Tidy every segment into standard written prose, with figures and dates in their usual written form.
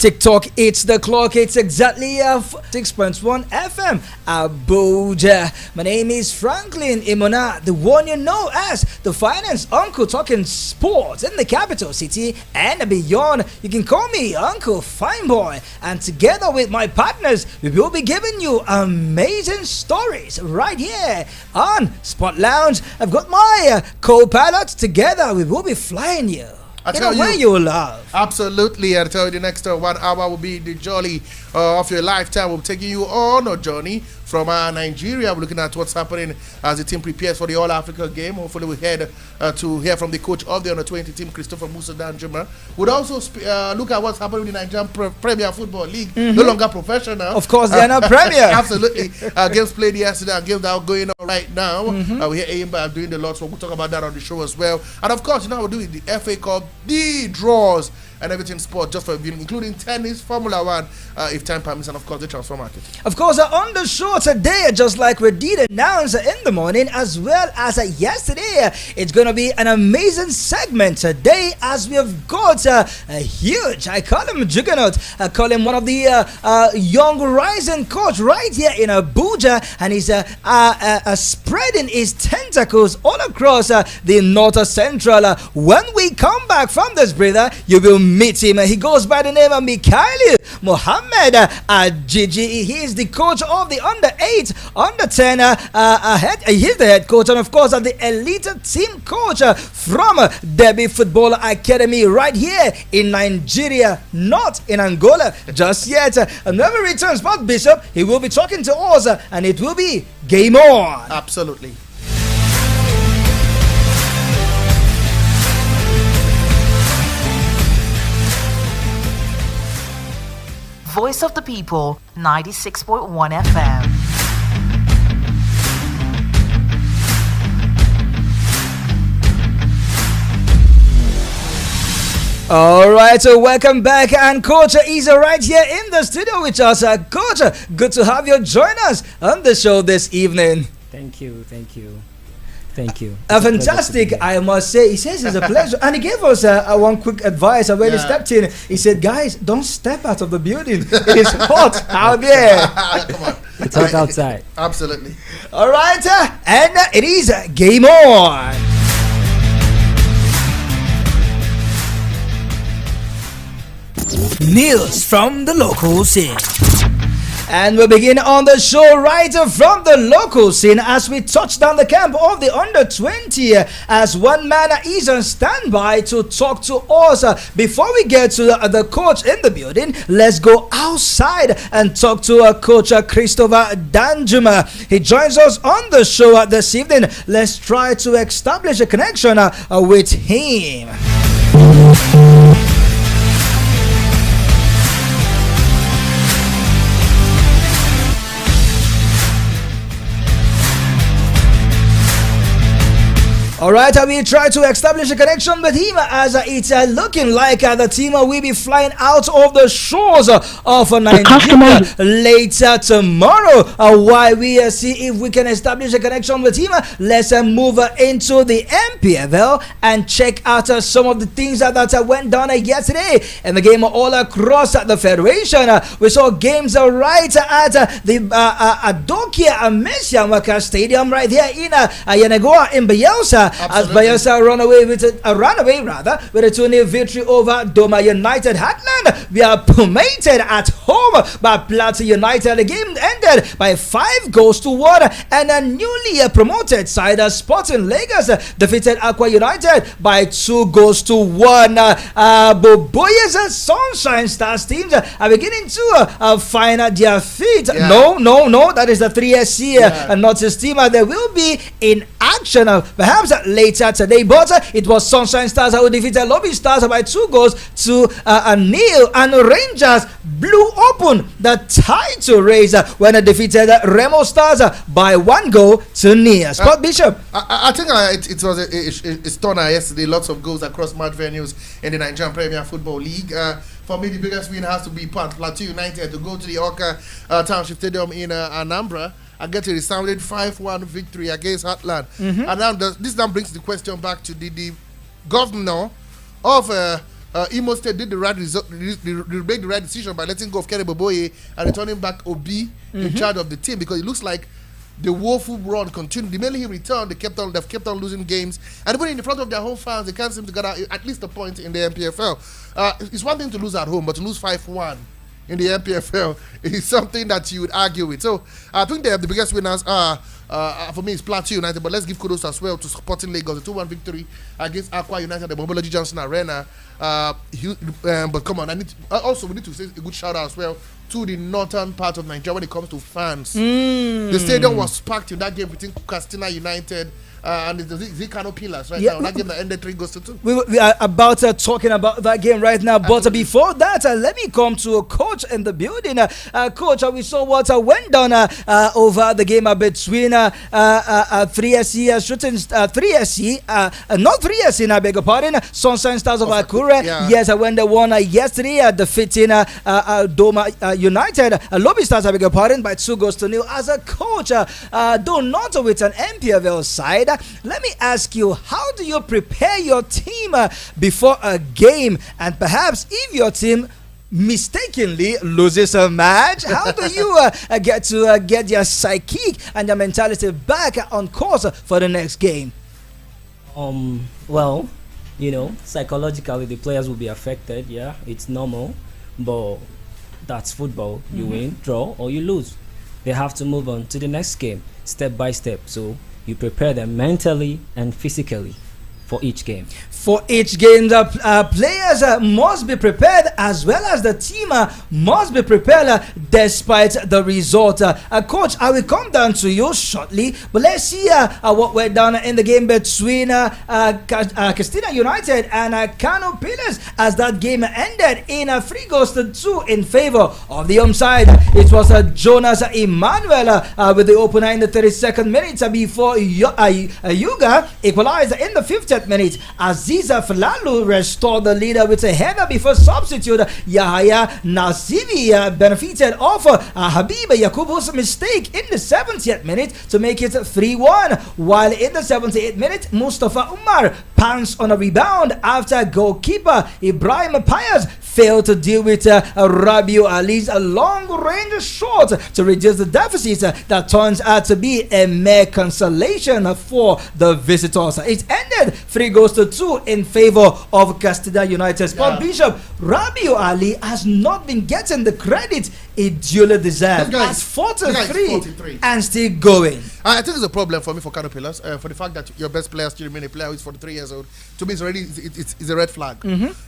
TikTok, it's the clock. It's exactly 6.1 FM, Abuja. My name is Franklin Imona, the one you know as the finance uncle, talking sports in the capital city and beyond. You can call me Uncle Fineboy. And together with my partners, we will be giving you amazing stories right here on Spot Lounge. I've got my co-pilot. Together, we will be flying you. I tell you, you love. Absolutely. I tell you, the next 1 hour will be the jolly of your lifetime. We'll be taking you on a journey from Nigeria. We're looking at what's happening as the team prepares for the All-Africa game. Hopefully, we head to hear from the coach of the Under-20 team, Christopher Musa Danjuma. We'll also look at what's happening in the Nigerian Premier Football League. No longer professional. Of course, they are not Premier. Absolutely. Games played yesterday and games that are going on right now. We hear Aimba doing the lot, so we'll talk about that on the show as well. And of course, we're doing the FA Cup, the draws, and everything sport just for viewing, including tennis, Formula One, if time permits, and of course the transfer market. Of course, on the show today, just like we did announce in the morning, as well as yesterday, it's going to be an amazing segment today, as we have got a huge, I call him juggernaut, I call him one of the young rising coach right here in Abuja, and he's spreading his tentacles all across the north central. When we come back from this, brother, you will meet him. He goes by the name of Mikhail Mohammed Ajiji. He is the coach of the under-8, under-10. He's the head coach, and of course, the elite team coach from Debbie Football Academy right here in Nigeria, not in Angola just yet. And when we return, Sport Bishop, he will be talking to us, and it will be game on. Absolutely. Voice of the People, 96.1 FM. All right, so welcome back, and Coach is right here in the studio with us. Coach, good to have you join us on the show this evening. Thank you. Fantastic, I must say. He says it's a pleasure. And he gave us one quick advice when he stepped in. He said, guys, don't step out of the building. It is hot out there. Come on. It's hot outside. Absolutely. All right, and it is game on. News from the local scene. And we begin on the show right from the local scene as we touch down the camp of the under-20 as one man is on standby to talk to us. Before we get to the coach in the building, let's go outside and talk to Coach Christopher Danjuma. He joins us on the show this evening. Let's try to establish a connection with him. Alright, we try to establish a connection with him as it's looking like the team will be flying out of the shores of Nigeria later tomorrow. While we see if we can establish a connection with him, let's move into the MPFL and check out some of the things that went down yesterday in the game all across the Federation. We saw games right at the Adokia Amesiamaka Stadium right here in Yenagoa in Bielsa. As Bayelsa ran away with a 2-0 victory over Doma United. Heartland, we are promoted at home by Plateau United. The game ended by 5-1, and a newly promoted side, Sporting Lagos, defeated Aqua United by 2-1. Boboyes and Sunshine Stars teams are beginning to find their feet. Yeah. No, that is the 3SC and not his team. They will be in action perhaps later today, but it was Sunshine Stars who defeated Lobby Stars by 2-0, and Rangers blew open the title race when they defeated Remo Stars by 1-0. Scott Bishop. I think it was a stunner yesterday. Lots of goals across match venues in the Nigerian Premier Football League. For me, the biggest win has to be Plateau United to go to the Oka Township Stadium in Anambra and get a resounding 5-1 victory against Heartland. And now this now brings the question back to the governor of Imo State did the right result, made the right decision by letting go of Kenny Boboye and returning back Obi in charge of the team, because it looks like the woeful run continued. The minute he returned, they've kept on losing games, and even in the front of their home fans, they can't seem to get at least a point in the MPFL. It's one thing to lose at home, but to lose 5-1 in the MPFL is something that you would argue with. So I think the biggest winners are, for me, it's Plateau United, but let's give kudos as well to Sporting Lagos, the 2-1 victory against Aqua United at the Mobology Johnson Arena. But come on, we need to say a good shout out as well to the northern part of Nigeria when it comes to fans. The stadium was packed in that game between Castina United and the Zikano Pillars now. That game that ended 3-2. We are about talking about that game right now. But before that, let me come to a coach in the building. Coach, we saw what went down over the game between 3SC shooting 3SC, not 3SC, I beg your pardon, Sunshine Stars of Akure. Yes, when they won yesterday, defeating Doma United, Lobby Stars, I beg your pardon, by 2-0. As a coach, though not with an MPFL side, let me ask you, how do you prepare your team before a game? And perhaps if your team mistakenly loses a match, how do you get your psyche and your mentality back on course for the next game? Well, psychologically the players will be affected. Yeah, it's normal, but that's football. You win, draw, or you lose. They have to move on to the next game step by step. So you prepare them mentally and physically for each game. For each game, the players must be prepared, as well as the team must be prepared despite the result. Coach, I will come down to you shortly, but let's see what went down in the game between Castina United and Kano Pillars, as that game ended in 3-2 in favor of the home side. It was Jonas Emmanuel with the opener in the 32nd minute before Yuga equalized in the 50th minute. Aziza Falalu restored the leader with a header before substitute Yahya Nasivi benefited off Habiba Yakubu's mistake in the 70th minute to make it 3-1, while in the 78th minute Mustafa Umar pounced on a rebound after goalkeeper Ibrahim Payas failed to deal with Rabiu Ali's long-range shot to reduce the deficit that turns out to be a mere consolation for the visitors. It ended 3-2 in favor of Castilla United. Sport Bishop Rabiu Ali has not been getting the credit it duly deserves. As 43 and still going. I think it's a problem for me for Kano Pillars, for the fact that your best player still remain a player who is 43 years old. To me, it's a red flag.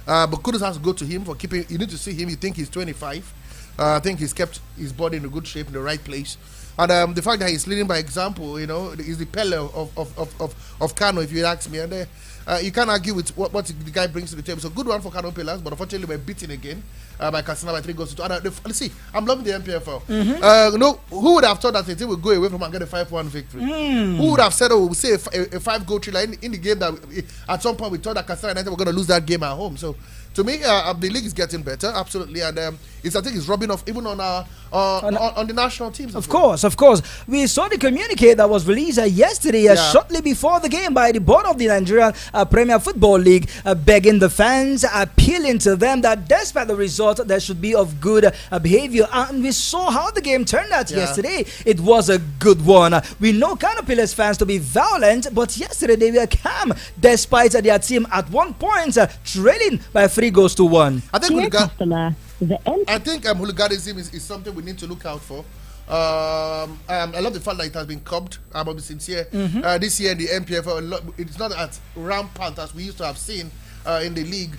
But kudos has to go to him for keeping. You need to see him. You think he's 25. I think he's kept his body in a good shape, in the right place. And the fact that he's leading by example, is the Pele of Kano, if you ask me. And you can't argue with what the guy brings to the table. So good one for Kano Pillars, but unfortunately we're beaten again by Casina by 3-2. Let's see, I'm loving the MPFL. Who would have thought that the team would go away from and get a 5-1 victory? Who would have said, we'll say a 5-goal thriller in the game that at some point we thought that Casina United were going to lose that game at home. So to me, the league is getting better, absolutely, and I think it's rubbing off even on the national teams. Of course. We saw the communique that was released yesterday, shortly before the game, by the board of the Nigerian Premier Football League, begging the fans, appealing to them that despite the result, there should be of good behavior. And we saw how the game turned out yesterday. It was a good one. We know Kano Pillars fans to be violent, but yesterday they were calm despite their team at one point trailing by 3-1. I think hooliganism is something we need to look out for. I love the fact that it has been curbed. I'm going to be sincere. This year in the MPFL, it's not as rampant as we used to have seen in the league.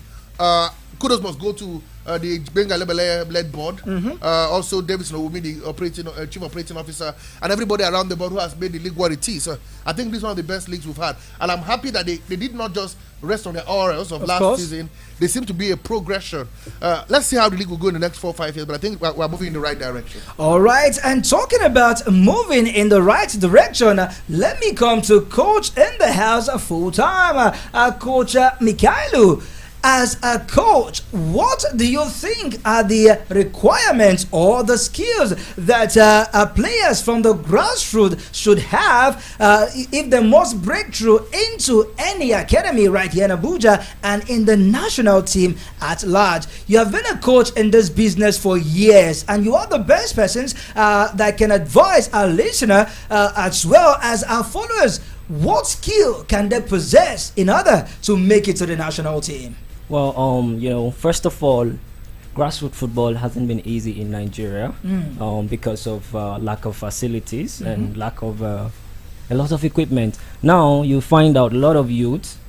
Kudos must go to the Benga-led board, also Davis Nowumi, the chief operating officer, and everybody around the board who has made the league what it is. So I think this is one of the best leagues we've had, and I'm happy that they did not just rest on their laurels of last season. They seem to be a progression. Let's see how the league will go in the next 4 or 5 years, but I think we're moving in the right direction. All right, and talking about moving in the right direction, let me come to Coach in the house full time, Coach Mikailu. as a coach, what do you think are the requirements or the skills that players from the grassroots should have if they must break through into any academy right here in Abuja and in the national team at large? You have been a coach in this business for years, and you are the best persons that can advise our listener as well as our followers. What skill can they possess in order to make it to the national team? Well, first of all, grassroots football hasn't been easy in Nigeria because of lack of facilities and lack of a lot of equipment. Now you find out a lot of youth,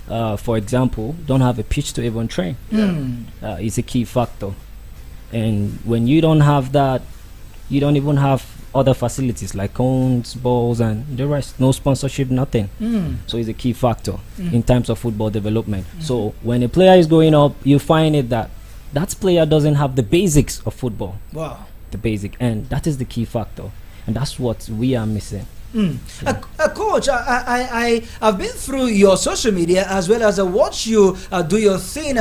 for example, don't have a pitch to even train. It's a key factor. And when you don't have that, you don't even have other facilities like cones, balls, and the rest. No sponsorship, nothing. So it's a key factor in terms of football development. So when a player is growing up, you find it that player doesn't have the basics of football. Wow. The basic, and that is the key factor, and that's what we are missing. Coach, I've been through your social media as well as I watch you do your thing,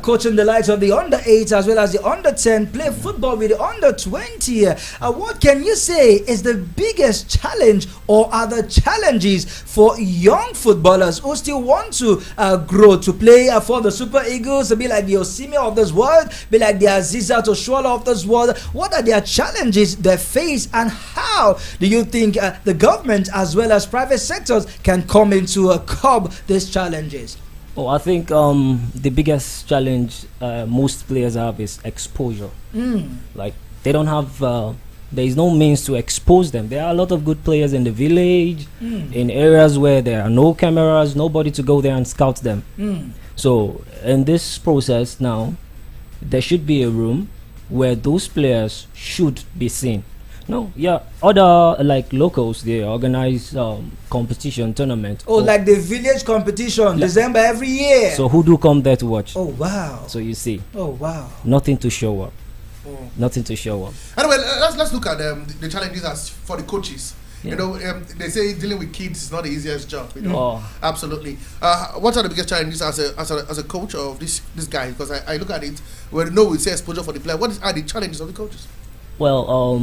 coaching the likes of the under-8 as well as the under-10, play football with the under-20. What can you say is the biggest challenge or other challenges for young footballers who still want to grow, to play for the Super Eagles, to be like the Osimhen of this world, be like the Aziza Toshuala of this world? What are their challenges they face, and how do you think the government as well as private sectors can come into curb these challenges? I think the biggest challenge most players have is exposure. Like they don't have, there is no means to expose them. There are a lot of good players in the village, in areas where there are no cameras, nobody to go there and scout them. So in this process now, there should be a room where those players should be seen. Other like locals, they organize competition tournament. Like the village competition, December every year. So who do come there to watch? Oh wow! So you see. Oh wow! Nothing to show up. Nothing to show up. Anyway, let's look at the challenges as for the coaches. They say dealing with kids is not the easiest job. Absolutely. What are the biggest challenges as a coach of this guy? Because I look at it, we say exposure for the player. What are the challenges of the coaches? Well,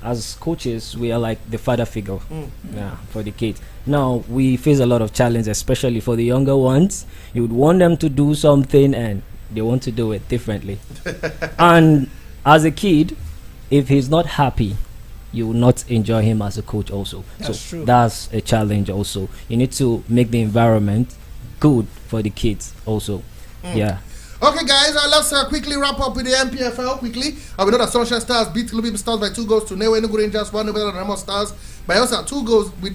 as coaches, we are like the father figure for the kids. Now, we face a lot of challenges, especially for the younger ones. You would want them to do something and they want to do it differently. And as a kid, if he's not happy, you will not enjoy him as a coach also. That's true. That's a challenge also. You need to make the environment good for the kids also. Yeah. Okay, guys, let's quickly wrap up with the MPFL quickly. We know that Sunshine Stars beat Lubim Stars by 2 goals to 0. Enugu Rangers 1 over the Remo Stars by also 2 goals with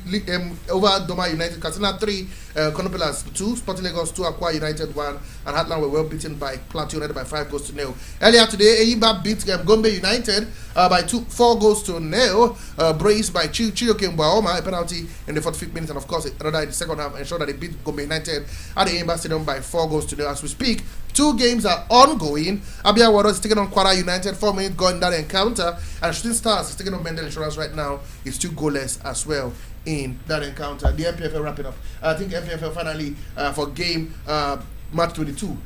over Doma United. Katsina 3, Konopilas 2, Sporting Lagos 2, Aqua United 1, and Heartland were well beaten by Plateau United by 5 goals to 0. Earlier today, Eyimba beat Gombe United by 4 goals to 0. Brace by Chioke Mbaoma, a penalty in the 45th minute, and of course another in the second half, ensured that they beat Gombe United at the Eyimba Stadium by 4 goals to 0. As we speak, 2 games are ongoing. Abia Warriors is taking on Kwara United, 4 minutes going that encounter, and Shooting Stars is taking on Mendel Insurance right now. It's 2 goalless as well in that encounter. The MPFL wrapping up. I think MPFL finally for game March 22.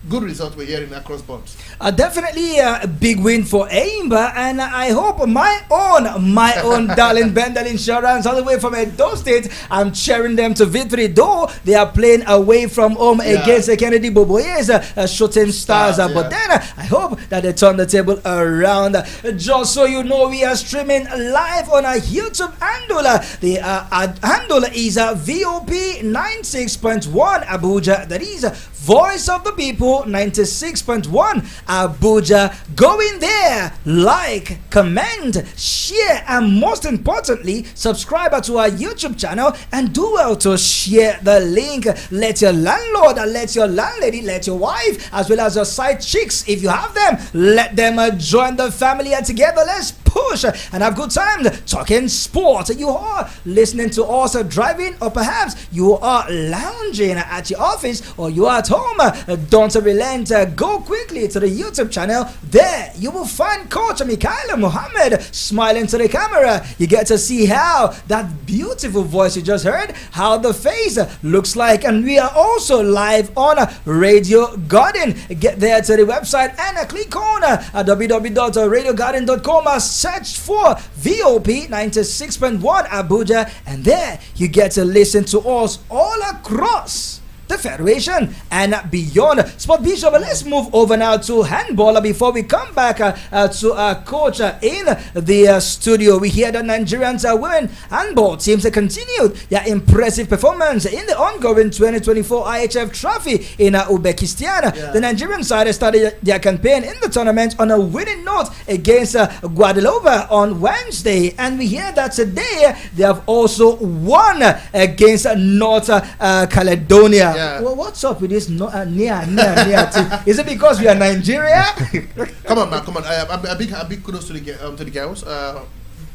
Good result we're hearing across boards. Definitely a big win for Eyimba, and I hope my own darling Bendel Insurance all the way from Edo State, I'm cheering them to victory, though they are playing away from home against the Kennedy Boboye's Shooting Stars. But then I hope that they turn the table around. Just so you know, we are streaming live on our YouTube handle. The handle is VOP 96.1 Abuja. That is Voice of the People 96.1 Abuja. Go in there, like, comment, share, and most importantly, subscribe to our YouTube channel and do well to share the link. Let your landlord, let your landlady, let your wife, as well as your side chicks, if you have them, let them join the family, and together let's push and have good time talking sport. You are listening to us driving, or perhaps you are lounging at your office, or you are at home. Don't relent. Go quickly directly to the YouTube channel. There you will find Coach Mikaela Mohammed smiling to the camera. You get to see how that beautiful voice you just heard, how the face looks like. And we are also live on Radio Garden. Get there to the website and click on www.radiogarden.com. Search for VOP 96.1 Abuja, and there you get to listen to us all across the Federation and beyond. Sport Bishop, let's move over now to handball before we come back to our coach in the studio. We hear that Nigerian women handball teams continued their impressive performance in the ongoing 2024 IHF Trophy in Uzbekistan. The Nigerian side started their campaign in the tournament on a winning note against Guadeloupe on Wednesday, and we hear that today they have also won against North Caledonia. Well, what's up with this near team? Is it because we are Nigeria? Come on, man, come on. A big kudos to the girls.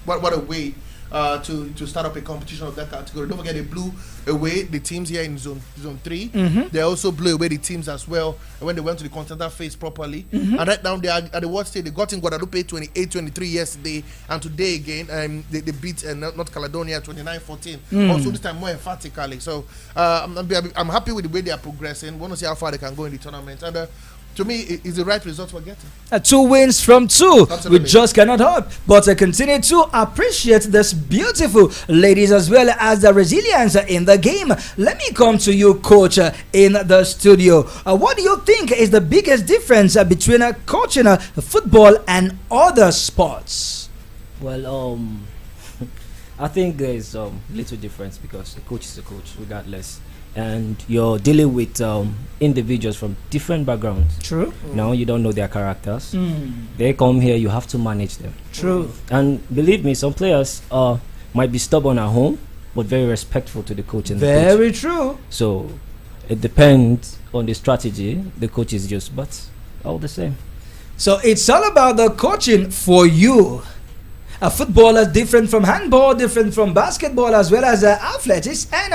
What a way to start up a competition of that category. Don't forget, they blew away the teams here in zone 3. They also blew away the teams as well when they went to the continental phase properly. And right now they are at the world stage. They got in Guadeloupe 28-23 yesterday, and today again they beat North Caledonia 29-14. Also this time more emphatically. So I'm happy with the way they are progressing. We want to see how far they can go in the tournament. And to me, it's the right result we're getting. 2 wins from 2. Absolutely. We just cannot help but continue to appreciate this beautiful ladies as well as the resilience in the game. Let me come to you, coach, in the studio. What do you think is the biggest difference between coaching football and other sports? Well, I think there is little difference because a coach is a coach regardless. And you're dealing with individuals from different backgrounds. True. Now you don't know their characters. They come here, you have to manage them. True. And believe me, some players might be stubborn at home, but very respectful to the coach. And very true. So it depends on the strategy the coach is used, but all the same. So it's all about the coaching for you. Football is different from handball, different from basketball, as well as athletics and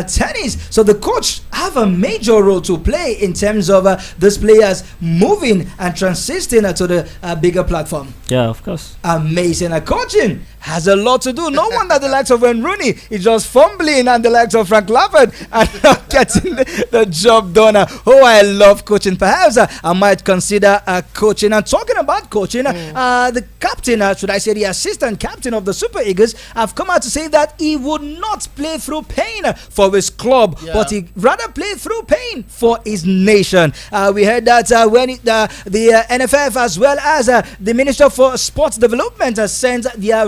tennis. So the coach have a major role to play in terms of these players moving and transiting to the bigger platform. Yeah, of course. Amazing. Coaching has a lot to do. No wonder the likes of Wayne Rooney is just fumbling, and the likes of Frank Lampard and not getting the job done. Oh, I love coaching. Perhaps I might consider coaching. And talking about coaching, the captain, should I say the assistant captain of the Super Eagles, have come out to say that he would not play through pain for his club, but he rather play through pain for his nation. We heard that when the NFF as well as the Minister for Sports Development sent their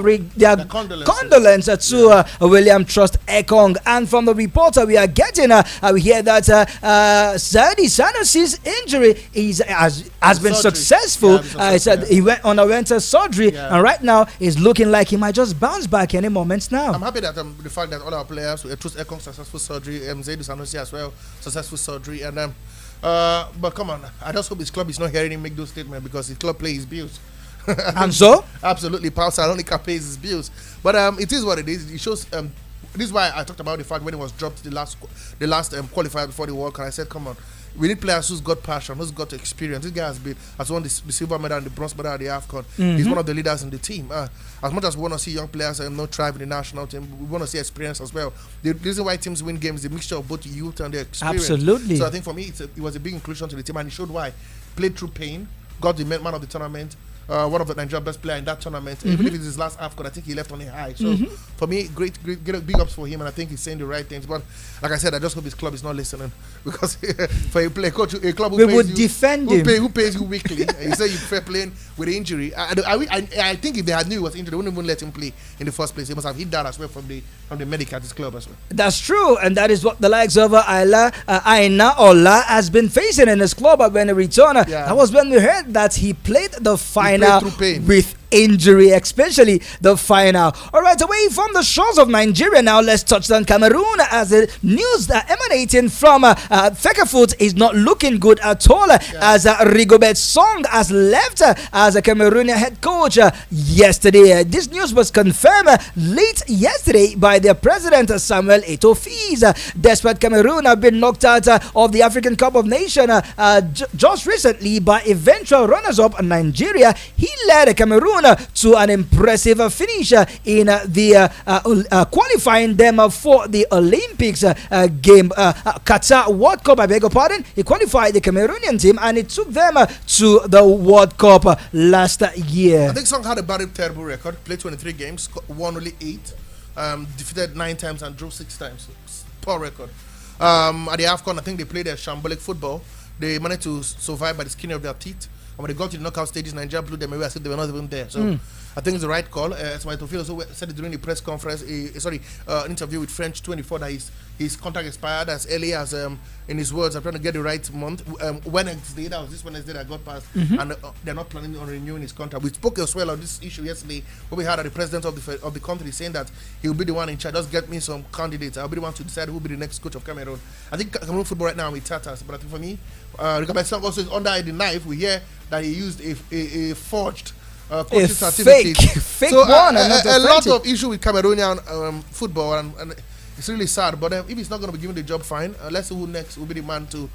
condolences to William Trust Ekong. And from the reporter we are getting, we hear that Saidi Sanusi's injury has been successful. He said he underwent surgery, and right now is looking like he might just bounce back any moment now. I'm happy that the fact that all our players, Trust Ekong successful surgery, Saidi Sanusi as well successful surgery, and but come on, I just hope his club is not hearing him make those statements, because his club pays his bills. And so? Absolutely, Paul Salonika pays his bills. But it is what it is. It shows. This is why I talked about the fact when he was dropped the last qualifier before the World Cup. I said, come on, we need players who's got passion, who's got experience. This guy has won the silver medal and the bronze medal at the AFCON. He's one of the leaders in the team. As much as we want to see young players not thrive in the national team, we want to see experience as well. The reason why teams win games is a mixture of both youth and their experience. Absolutely. So I think for me, it was a big inclusion to the team, and it showed why. Played through pain, got the man of the tournament. One of the Nigerian best players in that tournament. Even if it's his last AFCON, I think he left on a high. So for me, great big ups for him, and I think he's saying the right things. But like I said, I just hope his club is not listening, because for a coach, a club who pays you, defend him. Who pays you weekly, and you say you prefer playing with injury. I think if they had knew he was injured, they wouldn't even let him play in the first place. He must have hit that as well from the medic at his club as well. That's true, and that is what the likes of Aina Ola has been facing in his club when he returned. That was when we heard that he played the final with injury, especially the final. All right, away from the shores of Nigeria now, let's touch on Cameroon as the news that emanating from Fecafoot is not looking good at all as Rigobert Song has left as a Cameroonian head coach yesterday. This news was confirmed late yesterday by their president Samuel Eto'o. Despite Cameroon have been knocked out of the African Cup of Nations just recently by eventual runners-up Nigeria, he led Cameroon to an impressive finish in the qualifying them for the Olympics game, Qatar World Cup. I beg your pardon. He qualified the Cameroonian team and it took them to the World Cup last year. I think Song had a very terrible record. Played 23 games, won only 8, defeated 9 times and drew 6 times. Poor record. At the AFCON, I think they played a shambolic football. They managed to survive by the skin of their teeth. And when they got to the knockout stages, Nigeria blew them away as if they were not even there. So I think it's the right call. Samuel Eto'o also said it during the press conference, interview with French 24 that his contract expired as early as, in his words, I'm trying to get the right month. Wednesday, that was this Wednesday that got passed, and they're not planning on renewing his contract. We spoke as well on this issue yesterday when we had the president of the country saying that he'll be the one in charge. Just get me some candidates. I'll be the one to decide who will be the next coach of Cameroon. I think Cameroon football right now with tatters, but I think for me, Rigobert Song also is under the knife. We hear that he used a forged coaching certificate. Fake so one. A lot of issue with Cameroonian football, and it's really sad. But if he's not going to be given the job, fine. Let's see who next will be the man to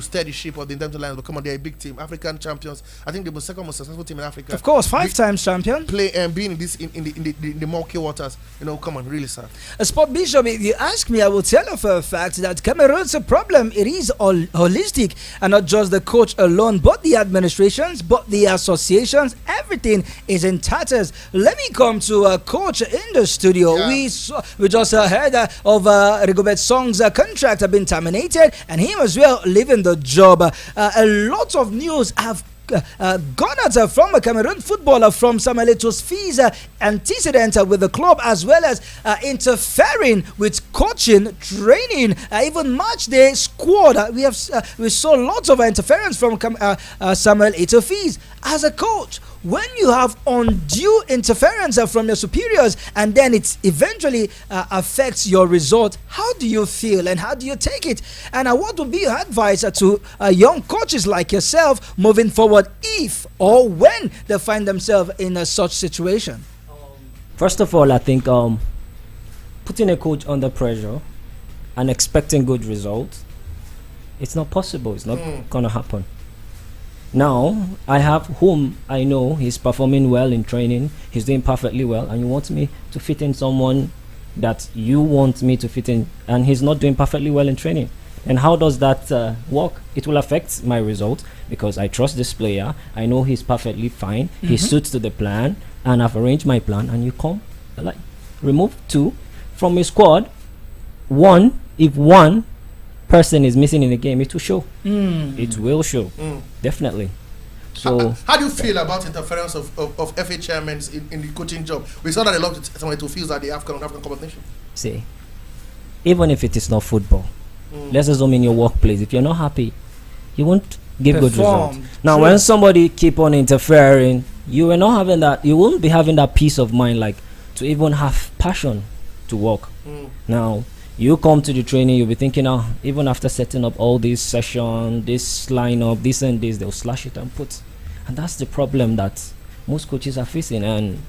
steer the ship of the Inter Lions. But come on, they're a big team, African champions. I think they were the second most successful team in Africa. Of course, 5 times champion. Play and being in this in the murky waters. Come on, really sad. Sport Bishop, if you ask me, I will tell you for a fact that Cameroon's problem, it is holistic, and not just the coach alone, but the administrations, but the associations. Everything is in tatters. Let me come to a coach in the studio. Yeah. We just heard of Rigobert Song's contract have been terminated, and him as well leaving the job. A lot of news have gone out from a Cameroon footballer from Samuel Eto'o's antecedent with the club, as well as interfering with coaching, training, even match day squad. We saw lots of interference from Samuel Eto'o as a coach. When you have undue interference from your superiors and then it eventually affects your result, how do you feel and how do you take it? And what would be your advice to young coaches like yourself moving forward if or when they find themselves in such situation? First of all, I think putting a coach under pressure and expecting good results, it's not possible. It's not going to happen. Now, I have whom I know he's performing well in training, he's doing perfectly well, and you want me to fit in someone that you want me to fit in, and he's not doing perfectly well in training. And how does that work? It will affect my result because I trust this player, I know he's perfectly fine, he suits to the plan, and I've arranged my plan, and you come, like, remove 2 from a squad. If one person is missing in the game, it will show. It will show, definitely. So how do you feel about interference of FA chairmen in the coaching job? We saw that a lot of someone to feel that the African competition. See, even if it is not football, let's assume in your workplace, if you're not happy, you won't give good results. Now, when somebody keep on interfering, you will not having that. You won't be having that peace of mind, like to even have passion to work. Now, you come to the training, you'll be thinking, even after setting up all these sessions, this lineup, this and this, they'll slash it and put. And that's the problem that most coaches are facing. And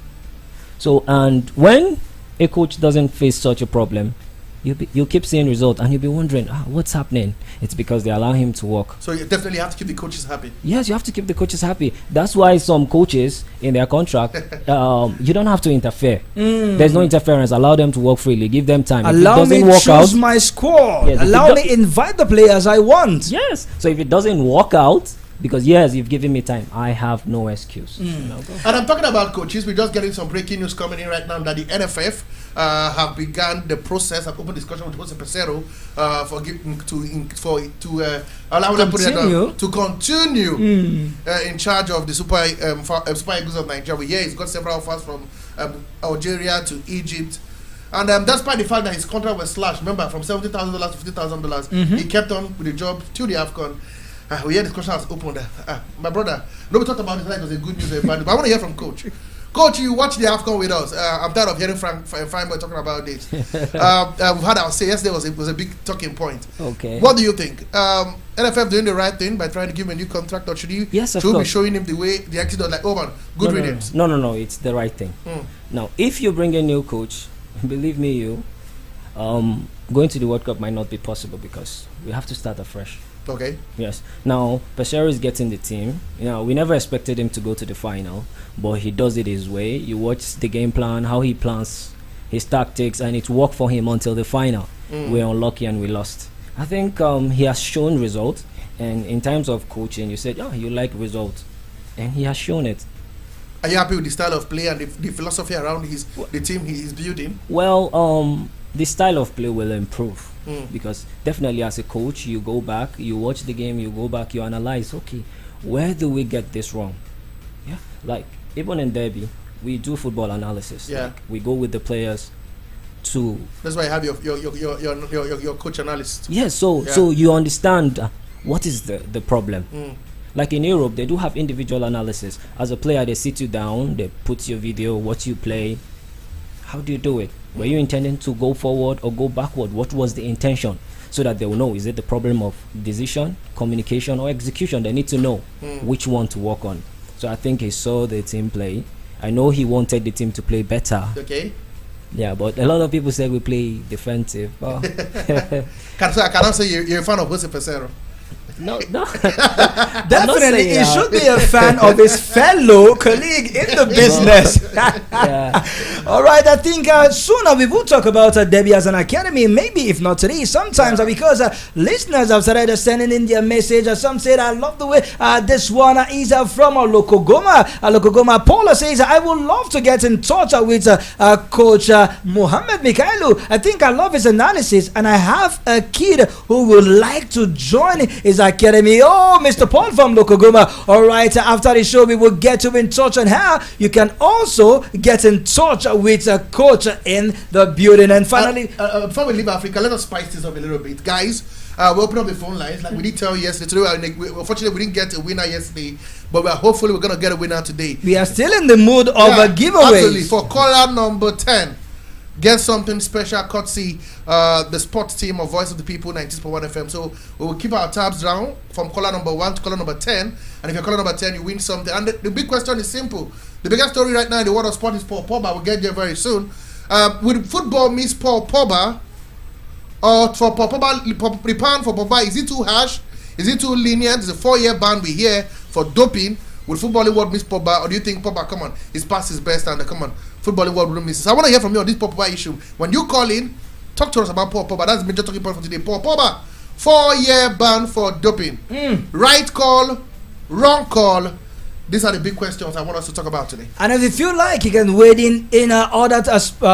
when a coach doesn't face such a problem, you keep seeing results and you'll be wondering, what's happening? It's because they allow him to work. So you definitely have to keep the coaches happy. Yes, you have to keep the coaches happy. That's why some coaches in their contract, you don't have to interfere. There's no interference. Allow them to work freely. Give them time. Allow me to choose my squad. Yes, allow me invite the players I want. Yes. So if it doesn't work out, because yes, you've given me time, I have no excuse. And I'm talking about coaches. We're just getting some breaking news coming in right now that the NFF have begun the process of open discussion with Jose Peseiro allow them to continue in charge of the Super Eagles of Nigeria. We hear he's got several offers from Algeria to Egypt. And despite the fact that his contract was slashed, remember, from $70,000 to $50,000, he kept on with the job till the AFCON. We hear discussion has opened. My brother, nobody talked about it like it was a good news or a bad news, but I want to hear from Coach. Coach, you watch the AFCON with us. I'm tired of hearing Frank Boy talking about this. We've had our say yesterday was a big talking point. Okay. What do you think? NFF doing the right thing by trying to give him a new contract, or should we be showing him the way the exit was like, oh man, good riddance? No, it's the right thing. Now, if you bring a new coach, believe me, going to the World Cup might not be possible because we have to start afresh. Okay. Yes. Now, Pashero is getting the team. We never expected him to go to the final, but he does it his way. You watch the game plan, how he plans his tactics, and it worked for him until the final. We're unlucky and we lost. I think he has shown results, and in terms of coaching, you said, you like results, and he has shown it. Are you happy with the style of play and the philosophy around the team he is building? Well, the style of play will improve. Because definitely as a coach, you go back, you watch the game, you go back, you analyze, okay, where do we get this wrong? Yeah, like even in Derby, we do football analysis. Yeah, like, we go with the players to. That's why you have your coach analyst. Yeah, so you understand what is the problem. Like in Europe, they do have individual analysis. As a player, they sit you down, they put your video, what you play. How do you do it? Were you intending to go forward or go backward? What was the intention? So that they will know, is it the problem of decision, communication, or execution? They need to know which one to work on. So I think he saw the team play. I know he wanted the team to play better. Okay. Yeah, but a lot of people say we play defensive. Oh. I cannot say you're a fan of Jose Pesero. No. Definitely, he should be a fan of his fellow colleague in the business. All right, I think sooner we will talk about Debbie as an academy. Maybe if not today, sometimes because listeners have started sending in their message. Some said, I love the way this one is from Lokogoma. Lokogoma Paula says, I would love to get in touch with Coach Mohammed Mikailu. I think I love his analysis, and I have a kid who would like to join his academy. Oh, Mr. Paul from Lokogoma. All right, after the show, we will get you in touch on how you can also get in touch with a coach in the building. And finally, before we leave Africa, let us spice this up a little bit, guys. We open up the phone lines like we did tell you yesterday. Unfortunately, we didn't get a winner yesterday, but hopefully we're gonna get a winner today. We are still in the mood of a giveaway. Absolutely. For caller number 10, get something special courtesy the sports team of Voice of the People 96.1 FM. So we will keep our tabs down from caller number 1 to caller number 10. And if you're caller number 10, you win something. And the big question is simple. The biggest story right now in the world of sport is Paul Pogba. We'll get there very soon. Would football miss Paul Pogba? Or for Paul Pogba, the ban for Pogba, is it too harsh? Is it too lenient? It's a 4-year ban we hear for doping. Would footballing world miss Pogba? Or do you think Pogba, come on, he's past his best and come on, footballing world will miss it? So I want to hear from you on this Pogba issue. When you call in, talk to us about Paul Pogba. That's the major talking point for today. Paul Pogba, 4-year ban for doping. Right call, wrong call. These are the big questions I want us to talk about today. And if you feel like you can wade in other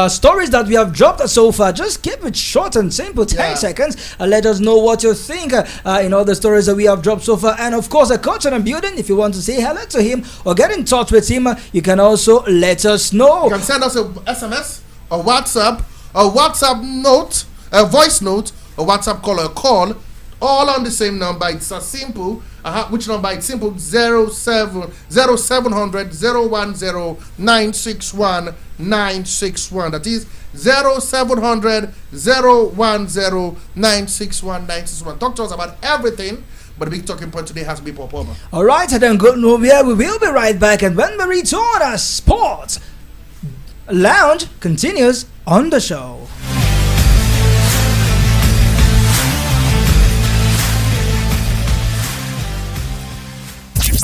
stories that we have dropped so far, just keep it short and simple, 10 seconds. Let us know what you think in all the stories that we have dropped so far. And of course, a coach in the building, if you want to say hello to him or get in touch with him, you can also let us know. You can send us a SMS or WhatsApp note, a voice note, a WhatsApp call or a call, all on the same number. It's a simple. Which number? It's simple. 0700 010 961 961. That is 0700 010 961 961. Talk to us about everything. But the big talking point today has to be Paul Pogba. All right, then go nowhere. We will be right back. And when we return, our Sports Lounge continues on the show.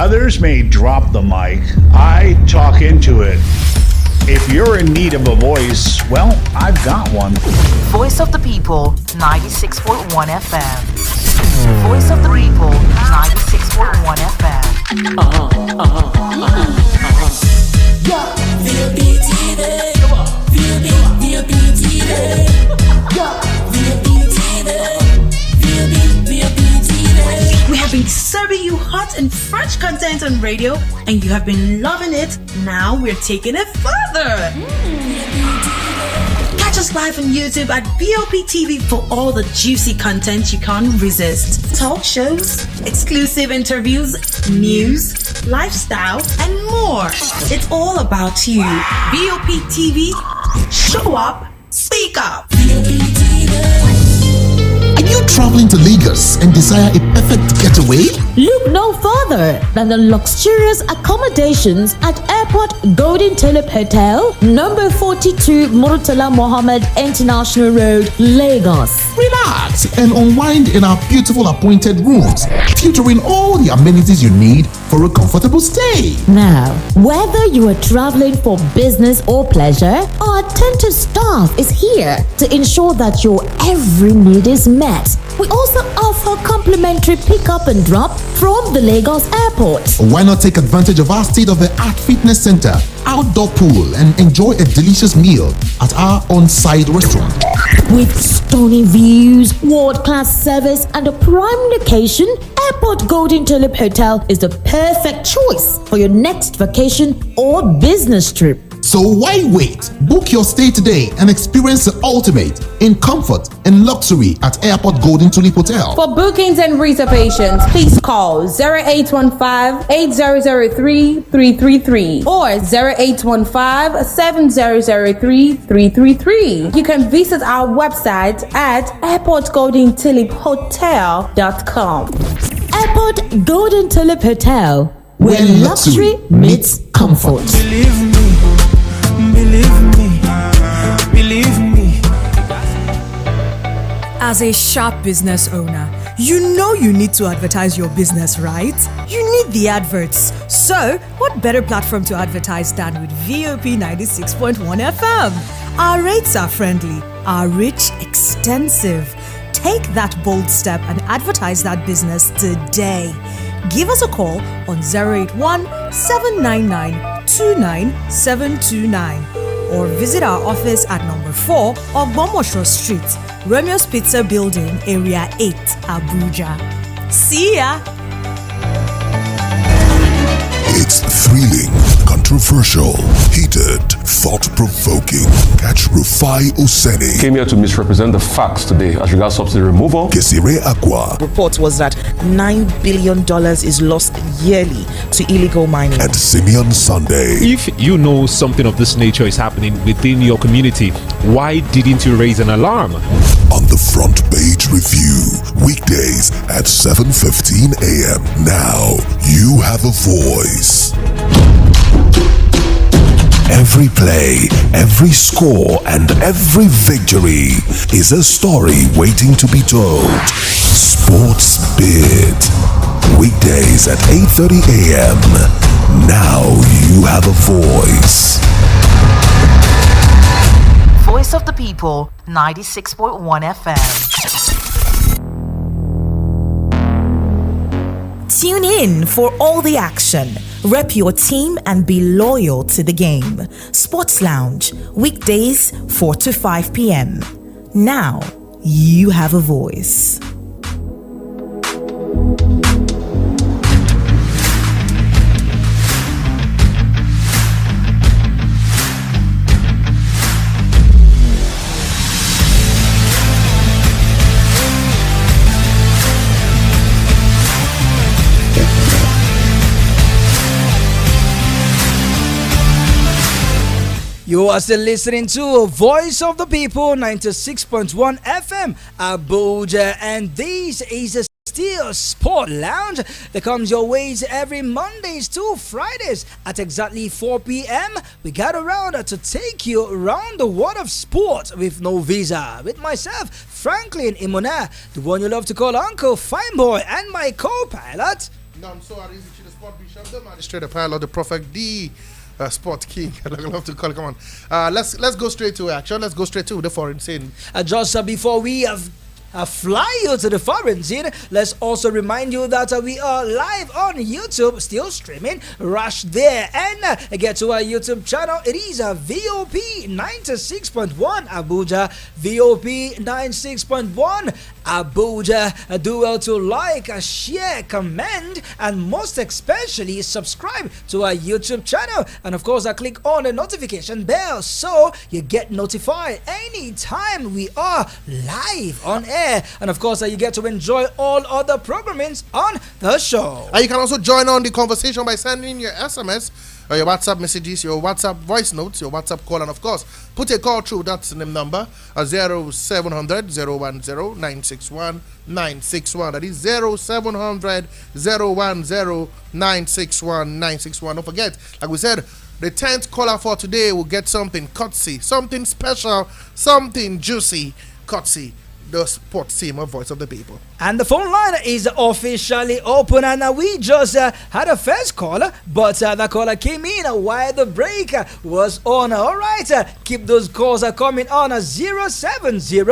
Others may drop the mic. I talk into it. If you're in need of a voice, well, I've got one. Voice of the People, 96.1 FM. Voice of the People, 96.1 FM. We have been serving you hot and fresh content on radio, and you have been loving it. Now we're taking it further. Catch us live on YouTube at VOP TV for all the juicy content you can't resist. Talk shows, exclusive interviews, news, lifestyle, and more. It's all about you. VOP TV, show up, speak up. Are you traveling to Lagos and desire a perfect getaway? Look no further than the luxurious accommodations at Airport Golden Tulip Hotel, number 42 Murtala Mohammed International Road, Lagos. Relax and unwind in our beautiful appointed rooms, featuring all the amenities you need for a comfortable stay. Now, whether you are traveling for business or pleasure, our attentive staff is here to ensure that your every need is met. We also offer complimentary pick-up and drop from the Lagos airport. Why not take advantage of our state-of-the-art fitness center, outdoor pool, and enjoy a delicious meal at our on-site restaurant? With stunning views, world-class service, and a prime location, Airport Golden Tulip Hotel is the perfect choice for your next vacation or business trip. So why wait? Book your stay today and experience the ultimate in comfort and luxury at Airport Golden Tulip Hotel. For bookings and reservations, please call 0815-8003-333 or 0815-7003-333. You can visit our website at airportgoldentuliphotel.com. Airport Golden Tulip Hotel, where luxury meets comfort. Believe me. As a sharp business owner, you know you need to advertise your business, right? You need the adverts. So, what better platform to advertise than with VOP 96.1 FM? Our rates are friendly, our reach extensive. Take that bold step and advertise that business today. Give us a call on 081-799-29729 or visit our office at number 4 Ogbomosho Street, Romeo's Pizza Building, Area 8, Abuja. See ya! It's thrilling, controversial, heated, thought-provoking. Catch Rufai Oseni. Came here to misrepresent the facts today as regards subsidy removal. Kesire Aqua. Report was that $9 billion is lost yearly to illegal mining. And Simeon Sunday. If you know something of this nature is happening within your community, why didn't you raise an alarm? On the Front Page Review, weekdays at 7:15 a.m. Now you have a voice. Every play, every score, and every victory is a story waiting to be told. Sports Bit. Weekdays at 8:30 a.m. Now you have a voice. Voice of the People, 96.1 FM. Tune in for all the action. Rep your team and be loyal to the game. Sports Lounge, weekdays 4 to 5 p.m. Now you have a voice. You are still listening to Voice of the People, 96.1 FM, Abuja, and this is a Still Sport Lounge that comes your ways every Mondays to Fridays at exactly 4 p.m. We got around to take you around the world of sport with no visa. With myself, Franklin Imona, the one you love to call Uncle Fineboy, and my co-pilot. No, I'm so Arizi, the sport bishop, the magistrate, the pilot, the prophet, the sport king. I love to call it. Come on. Let's go straight to action. Let's go straight to the foreign scene. Just before we fly you to the foreign scene. Let's also remind you that we are live on YouTube, still streaming. Rush there and get to our YouTube channel. It is VOP 96.1 Abuja, VOP 96.1 Abuja. Do well to like, share, comment, and most especially subscribe to our YouTube channel. And of course, click on the notification bell so you get notified anytime we are live on air. And of course, you get to enjoy all other programmings on the show. And you can also join on the conversation by sending your SMS, or your WhatsApp messages, your WhatsApp voice notes, your WhatsApp call, and of course, put a call through. That's the number 0700 010 961 961. That is 0700 010 961 961. Don't forget, like we said, the 10th caller for today will get something courtesy, something special, something juicy, courtesy the sports team of Voice of the People. And the phone line is officially open, and we just had a first caller, but the caller came in while the break was on. All right, keep those calls coming on 070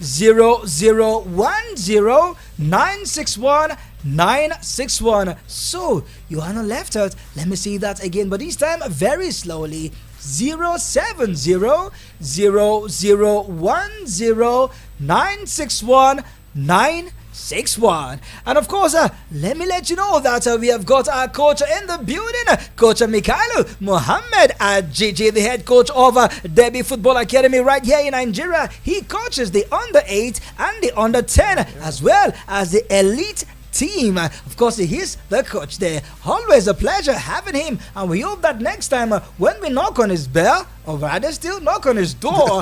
0010 961 961. So you are not left out. Let me see that again, but this time very slowly. 070 0010 961 961. And of course, let me let you know that we have got our coach in the building, Coach Mikhailo Mohammed Ajiji, the head coach of Derby Football Academy right here in Nigeria. He coaches the under-8 and the under-10 as well as the elite team. Of course, he is the coach there. Always a pleasure having him, and we hope that next time when we knock on his bell, or rather still knock on his door,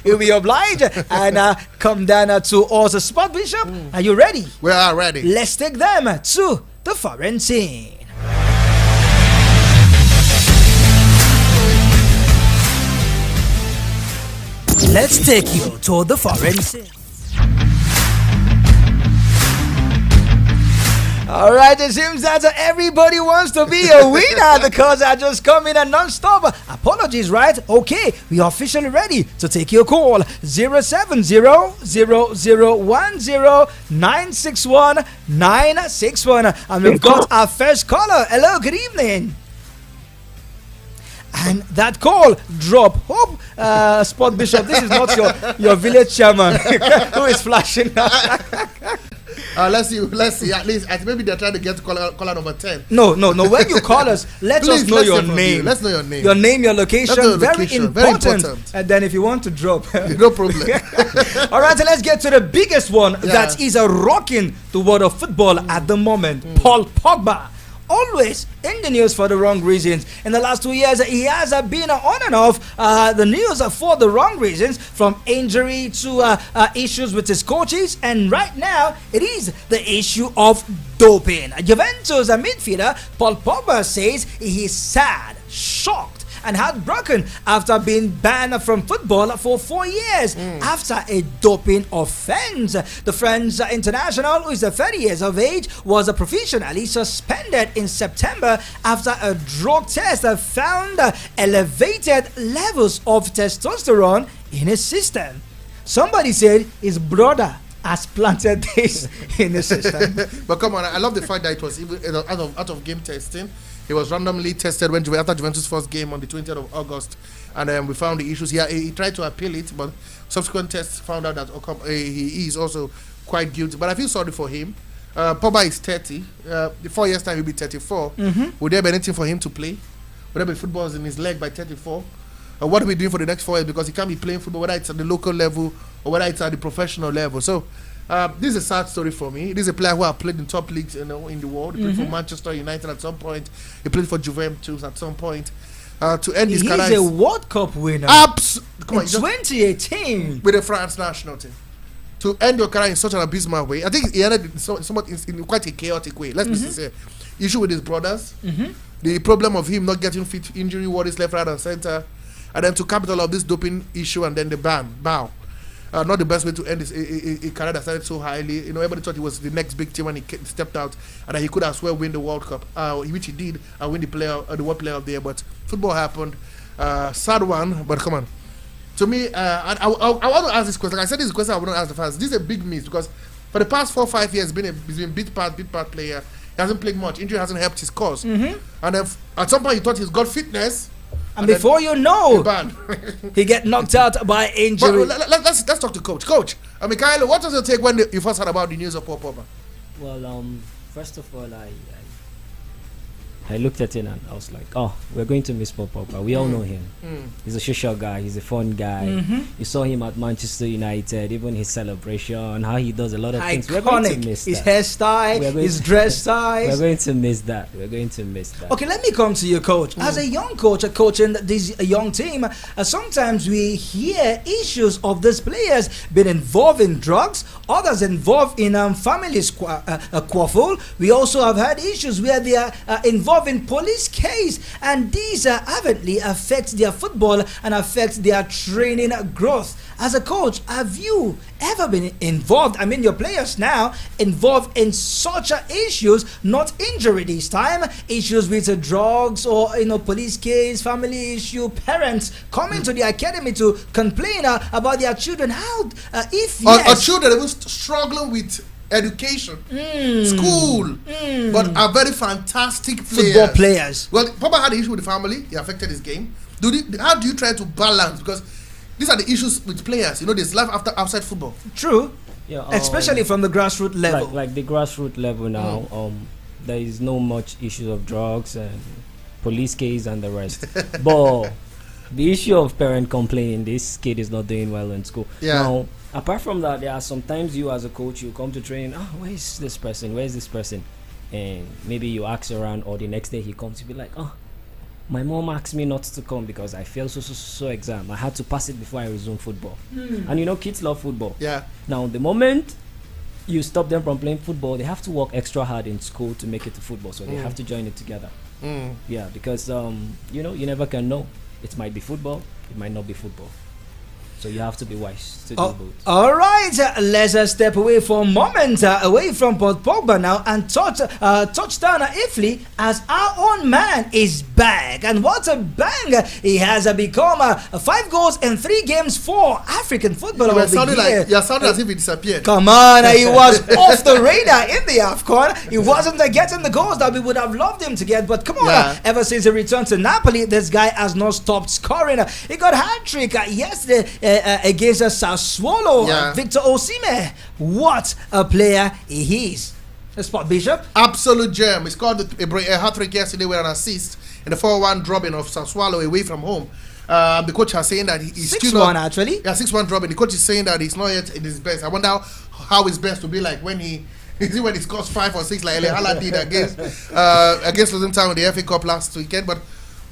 he'll be obliged and come down to us. Spot Bishop, are you ready? We are ready. Let's take them to the foreign scene. Let's take you to the foreign scene. Alright, it seems that everybody wants to be a winner because I just come in non-stop. Apologies, right? Okay, we are officially ready to take your call. 070 0010 961 961. And we've got our first caller. Hello, good evening. And that call drop. Hope, Sport Bishop, this is not your village chairman who is flashing now. Let's see. At least, maybe they're trying to get caller number 10. No. When you call us, let us know your name. Let's know your name. Your name, your location. Very important. And then if you want to drop. No problem. All right, so let's get to the biggest one that is rocking the world of football at the moment. Paul Pogba. Always in the news for the wrong reasons. In the last 2 years, he has been on and off the news for the wrong reasons, from injury to issues with his coaches, and right now it is the issue of doping. Juventus midfielder Paul Pogba says he is sad, shocked, and heartbroken after being banned from football for 4 years after a doping offense. The French international, who is 30 years of age, was provisionally suspended in September after a drug test found elevated levels of testosterone in his system. Somebody said his brother has planted this in his system. But come on, I love the fact that it was even out of game testing. He was randomly tested after Juventus' first game on the 20th of August, and we found the issues. He tried to appeal it, but subsequent tests found out that he is also quite guilty. But I feel sorry for him. Pogba is 30. The 4 years' time, he'll be 34. Would there be anything for him to play? Would there be footballs in his leg by 34? What are we doing for the next 4 years? Because he can't be playing football, whether it's at the local level or whether it's at the professional level. So, this is a sad story for me. This is a player who has played in top leagues in the world. He played for Manchester United at some point. He played for Juventus at some point. To end his career, he's a World Cup winner. Absolutely. In 2018 with the France national team. To end your career in such an abysmal way, I think he ended in quite a chaotic way. Let's be sincere. Issue with his brothers, the problem of him not getting fit, injury worries left, right, and center, and then to capital of this doping issue, and then the ban. Not the best way to end his a career that started so highly. Everybody thought he was the next big team when he stepped out, and that he could as well win the World Cup, which he did, and win the World Player of the Year. But football happened. Sad one, but come on. To me, I want to ask this question. Like I said this question I wouldn't ask the fans. This is a big miss because for the past 4 or 5 years, he's been bit part player. He hasn't played much. Injury hasn't helped his cause. And if, at some point, you thought he's got fitness. And before you know, he get knocked out by injury. But let's talk to Coach. Coach, Mikhailo, what was your take when you first heard about the news of Paul Pogba? Well, first of all, I looked at it and I was like, oh, we're going to miss Paul Pogba. We all know him. He's a social guy. He's a fun guy. You saw him at Manchester United, even his celebration, how he does a lot of things. We're going to miss his that. hairstyle, his dress style. We're going to miss that. We're going to miss that. Okay, let me come to you, Coach. As a young coach, coaching this young team, sometimes we hear issues of these players being involved in drugs, others involved in family quarrel. We also have had issues where they are involved in police case, and these avidly affect their football and affect their training growth. As a coach, have you ever been involved, your players now involved in such issues, not injury this time, issues with drugs or police case, family issue, parents coming to the academy to complain about their children? How if yes, or children even struggling with education, school, but are very fantastic players. Football players. Well, Pogba had an issue with the family. He affected his game. How do you try to balance? Because these are the issues with players. There's life outside football. True. Yeah. Especially from the grassroots level. Like the grassroots level now, there is no much issues of drugs and police case and the rest. But the issue of parent complaining, this kid is not doing well in school. Yeah. Now, apart from that, there are sometimes you as a coach, you come to train, where is this person? And maybe you ask around, or the next day he comes to be like, my mom asked me not to come because I failed so exam. I had to pass it before I resume football. And kids love football. Yeah. Now, the moment you stop them from playing football, they have to work extra hard in school to make it to football. So they have to join it together. Yeah, because, you never can know. It might be football, it might not be football. So you have to be wise to do both. All right, let's step away for a moment, away from Paul Pogba now, and touchdown Italy as our own man is back. And what a bang! He has become 5 goals in 3 games for African football of the year. You're sounding as if he disappeared. Come on, he was off the radar in the AFCON. He wasn't getting the goals that we would have loved him to get. But come on, ever since he returned to Napoli, this guy has not stopped scoring. He got a hat-trick yesterday against Sassuolo. Victor Osimhen, what a player he is. Spot Bishop, absolute gem. He scored a hat-trick yesterday with an assist in the 4-1 dropping of Sassuolo away from home. The coach is saying that he's 6-1 actually. Yeah, 6-1 dropping. The coach is saying that he's not yet in his best. I wonder how his best will be like when he scores 5 or 6 like Ele Hala did against London Town in the FA Cup last weekend. But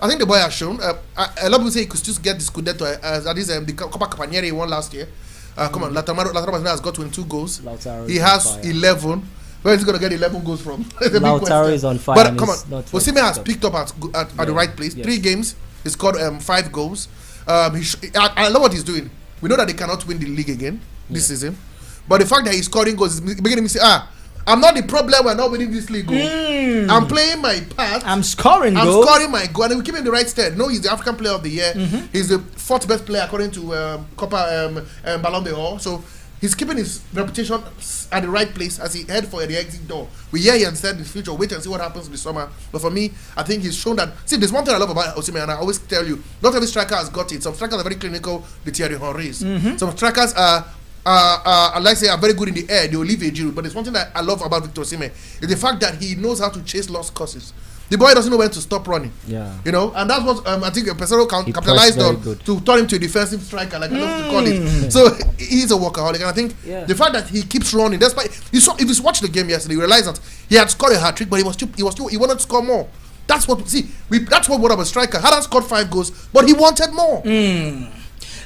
I think the boy has shown. A lot of people say he could just get the Scudetto as the Coppa Capanieri he won last year. Come on, Lautaro has got 22 goals. He has 11. Where is he going to get 11 goals from? Lautaro is on fire. But come on, Osimhen has picked up at the right place. 3 games, he scored 5 goals. I love what he's doing. We know that they cannot win the league again this season. But the fact that he's scoring goals is beginning to say, I'm not the problem. We're not winning this league. I'm playing my part. I'm scoring my goal. And we keep him in the right stead. No, he's the African Player of the Year. He's the 4th best player according to Copa Ballon d'Or. So he's keeping his reputation at the right place as he head for the exit door. We hear he said in the future, wait and see what happens this summer. But for me, I think he's shown that. See, there's one thing I love about Osimhen, and I always tell you, not every striker has got it. Some strikers are very clinical, the Thierry Henrys. Some strikers are very good in the air. They will leave a Giroud. But there's one thing that I love about Victor Osimhen is the fact that he knows how to chase lost causes. The boy doesn't know when to stop running. Yeah. And that's what I think Pesaro capitalized on to turn him to a defensive striker, like I love to call it. So he's a workaholic, and I think the fact that he keeps running, despite if you watch the game yesterday, you realize that he had scored a hat trick, but he wanted to score more. That's what that's what of a striker. Had scored 5 goals, but he wanted more.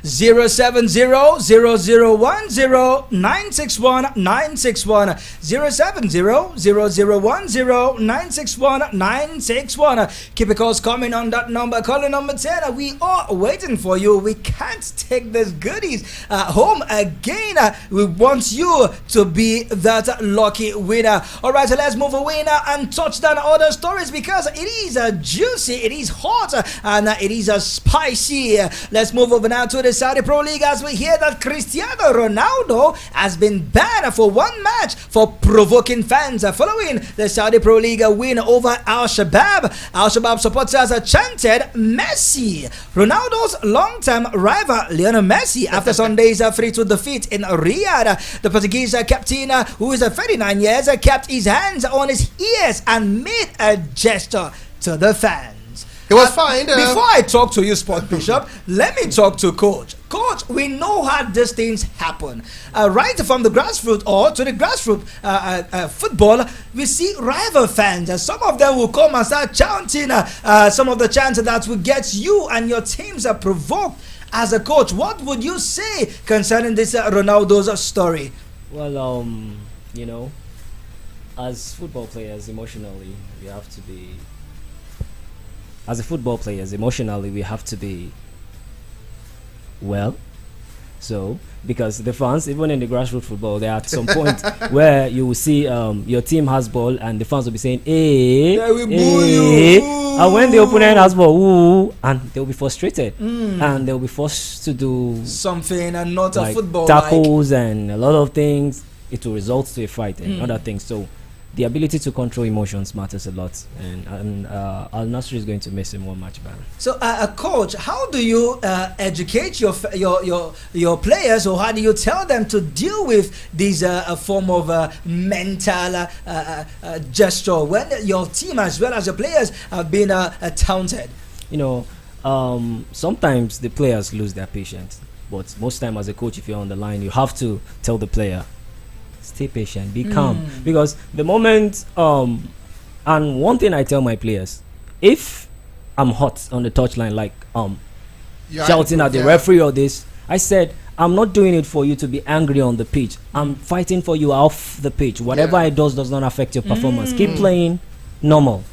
070-0010-961-961 070-0010-961-961. Keep your calls coming on that number. Calling number 10. We are waiting for you. We can't take these goodies home again. We want you to be that lucky winner. All right, so let's move away now and touch down other stories because it is juicy, it is hot, and it is spicy. Let's move over now to the the Saudi Pro League as we hear that Cristiano Ronaldo has been banned for one match for provoking fans following the Saudi Pro League win over Al-Shabaab. Al-Shabaab supporters chanted Messi. Ronaldo's long-term rival Lionel Messi after Sunday's 3-2 defeat in Riyadh. The Portuguese captain, who is 39 years, kept his hands on his ears and made a gesture to the fans. It was fine. Before I talk to you, Sport Bishop, let me talk to Coach. Coach, we know how these things happen. Right from the grassroots or to the grassroots football, we see rival fans. Some of them will come and start chanting some of the chants that will get you and your teams provoked. As a coach, what would you say concerning this Ronaldo's story? Well, you know, as football players, emotionally, we have to be. As a football players, emotionally, we have to be well. So, because the fans, even in the grassroots football, there are at some point where you will see your team has ball and the fans will be saying, "Hey, yeah, we boo you." And when the opponent has ball, ooh, and they'll be frustrated and they'll be forced to do something and not like a football tackles and a lot of things. It will result to a fight and other things. So, the ability to control emotions matters a lot, and Al Nassr is going to miss him one match ban. So, coach, how do you educate your players, or how do you tell them to deal with this form of mental gesture when your team as well as your players have been taunted? You know, sometimes the players lose their patience, but most time as a coach, if you're on the line, you have to tell the player, stay patient, be calm, because the moment and one thing I tell my players, if I'm hot on the touchline, like shouting at the referee or this, I said, I'm not doing it for you to be angry on the pitch. I'm fighting for you off the pitch. Whatever I does not affect your performance. Keep playing normal.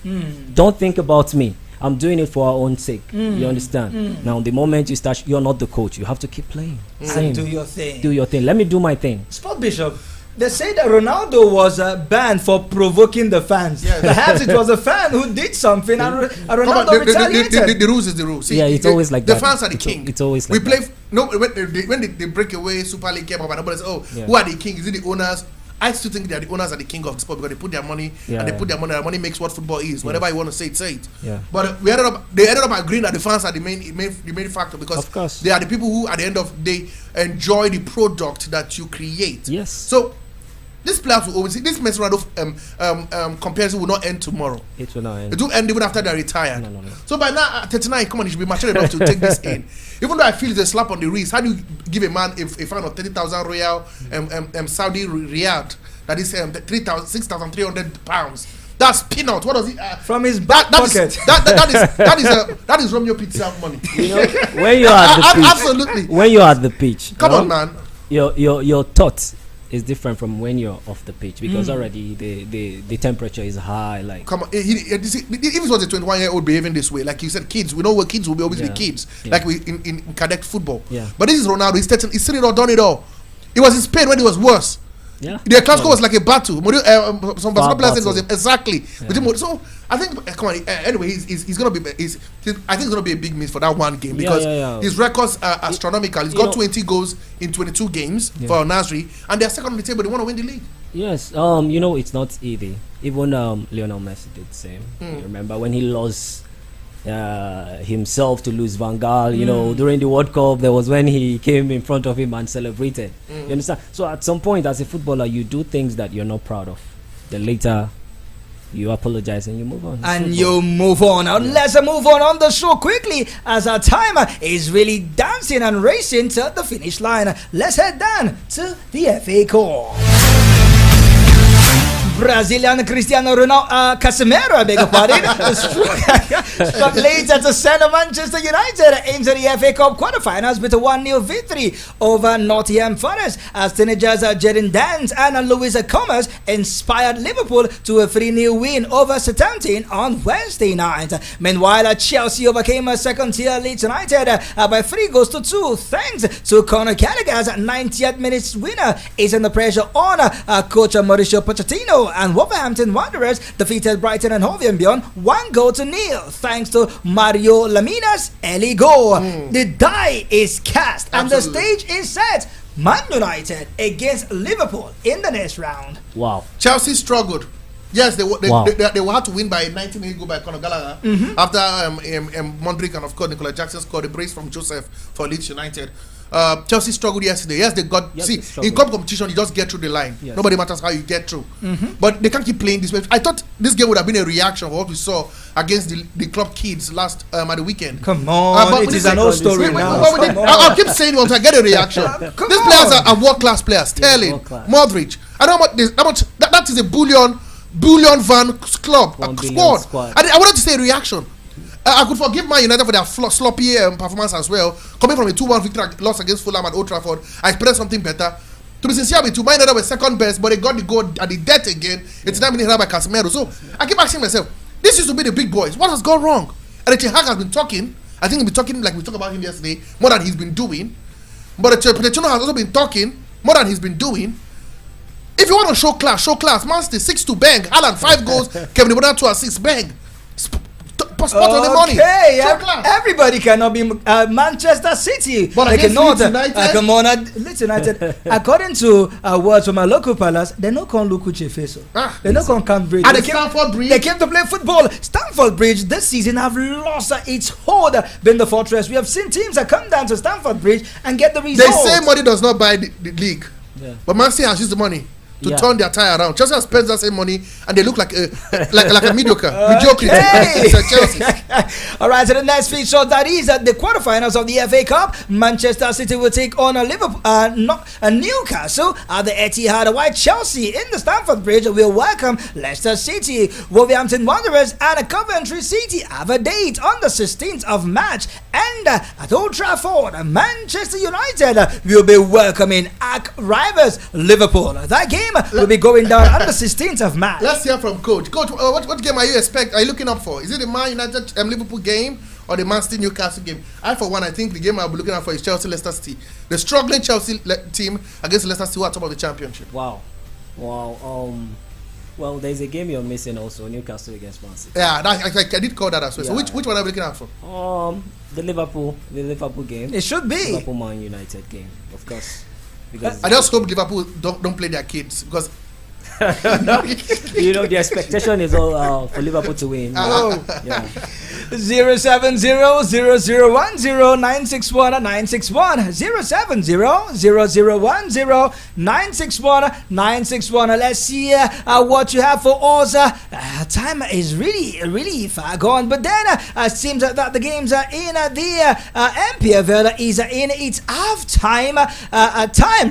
Don't think about me. I'm doing it for our own sake. You understand? Now, the moment you start, you're not the coach. You have to keep playing. And do your thing. Do your thing. Let me do my thing. Sport Bishop, they say that Ronaldo was banned for provoking the fans. Yes. Perhaps it was a fan who did something and Ronaldo retaliated. The rules is the rules. See, yeah, it's always like that. The fans are the king. It's always like that. When they break away Super League came up and nobody says, who are the king? Is it the owners? I still think that the owners are the king of the sport because they put their money and they put their money. Their money makes what football is. Whatever you want to say it. Yeah. But they ended up agreeing that the fans are the main factor because of course they are the people who at the end of the day enjoy the product that you create. Yes. So these players will always this Messi Ronaldo comparison will not end tomorrow. It will not end. It will end even after they're retired. No. So by now at 39, come on, you should be mature enough to take this in. Even though I feel it's a slap on the wrist, how do you give a man a fine of 30,000 Real Saudi Riyadh? That is 6,300 pounds. That's peanut. What does it from his back pocket? That is Romeo Pizza money. You know, when you are at the pitch, absolutely. When you are at the pitch, come on, man. Your thought is different from when you're off the pitch because already the temperature is high. Like, come on, if it was a 21-year-old behaving this way, like you said, kids. We know what kids will be always be kids, like we in cadet football. Yeah. But this is Ronaldo. He's seen it all, done it all. It was in Spain when it was worse. Yeah. The Clasico was like a battle. Some Barcelona players said it was exactly. Yeah. So I think, come on. Anyway, he's gonna be. I think it's gonna be a big miss for that one game because his records are astronomical. He's got 20 goals in 22 games for Al Nassr, and they're second on the table. They want to win the league. Yes. You know, it's not easy. Even Lionel Messi did the same. You remember when he lost himself to Luis Van Gaal, you know, during the World Cup, there was when he came in front of him and celebrated. You understand? So at some point as a footballer, you do things that you're not proud of. Then later, you apologize and you move on. And you move on. Now let's move on the show quickly as our timer is really dancing and racing to the finish line. Let's head down to the FA Cup. Brazilian Cristiano Ronaldo, Casemiro, I beg your pardon, struck later to send Manchester United into the FA Cup quarterfinals with a 1-0 victory over Nottingham Forest as teenagers Jadon Dance and Luis Comas inspired Liverpool to a 3-0 win over Southampton on Wednesday night. Meanwhile, Chelsea overcame second-tier Leeds United by 3-2 thanks to Conor Gallagher's 90th minutes winner, easing the pressure on coach Mauricio Pochettino and Wolverhampton Wanderers defeated Brighton and Hove Albion 1-0 thanks to Mario Lamina's early goal. The die is cast and the stage is set. Man United against Liverpool in the next round. Wow. Chelsea struggled. Yes, they will have to win by 90 minutes goal by Conor Gallagher after Mondrick and of course Nicola Jackson scored a brace from Joseph for Leeds United. Chelsea struggled yesterday. Yes, they got in cup competition you just get through the line. Yes. Nobody matters how you get through. But they can't keep playing this way. I thought this game would have been a reaction for what we saw against the club kids last at the weekend. Come on, it is an old story now. I'll keep saying it until I get a reaction. These players are world-class players. Sterling, Modric. I know how much that is a billion van squad. I wanted to say reaction. I could forgive Man United for their sloppy performance as well. Coming from a 2-1 victory loss against Fulham at Old Trafford, I expected something better. To be sincere with you, Man United were second best, but they got the goal at the death again. It's 9 minutes by Casemiro. So I keep asking myself, this used to be the big boys. What has gone wrong? And Ten Hag has been talking. I think he's been talking like we talked about him yesterday, more than he's been doing. But Pochettino has also been talking more than he's been doing. If you want to show class, show class. Man City 6-2 bang. Haaland 5 goals. Kevin De Bruyne 2 assists bang. Spot on the money. Everybody cannot be Manchester City. But against Leeds United, come on, Leeds United. According to words from my local palace, they no con look Chefeso. They no con Cambridge. And Stamford Bridge. They came to play football. Stamford Bridge this season have lost its hold. Been the fortress. We have seen teams that come down to Stamford Bridge and get the results. They say money does not buy the league, but Man City has used the money to turn their tie around. Chelsea has spent that same money and they look like a mediocre mediocrity. Chelsea. All right, so the next feature that is at the quarterfinals of the FA Cup. Manchester City will take on Newcastle at the Etihad, while Chelsea in the Stamford Bridge will welcome Leicester City. Wolverhampton Wanderers and Coventry City have a date on the 16th of March, and at Old Trafford, Manchester United will be welcoming arch rivals Liverpool. That game will be going down on the 16th of March. Let's hear from Coach. Coach, what game are you looking up for? Is it the Man United Liverpool game or the Man City Newcastle game? I, for one, I think the game I'll be looking out for is Chelsea Leicester City. The struggling Chelsea team against Leicester City, who are top of the championship. Wow. Well, there's a game you're missing also, Newcastle against Man City. Yeah, I did call that as well. So which one are you looking out for? The Liverpool game. It should be Liverpool Man United game, of course. I just hope Liverpool don't play their kids because the expectation is all for Liverpool to win. 070-0010-961-961 070-0010-961. Let's see what you have for us. Time is really far gone, but then it seems that the games are in the MPFL is in its half time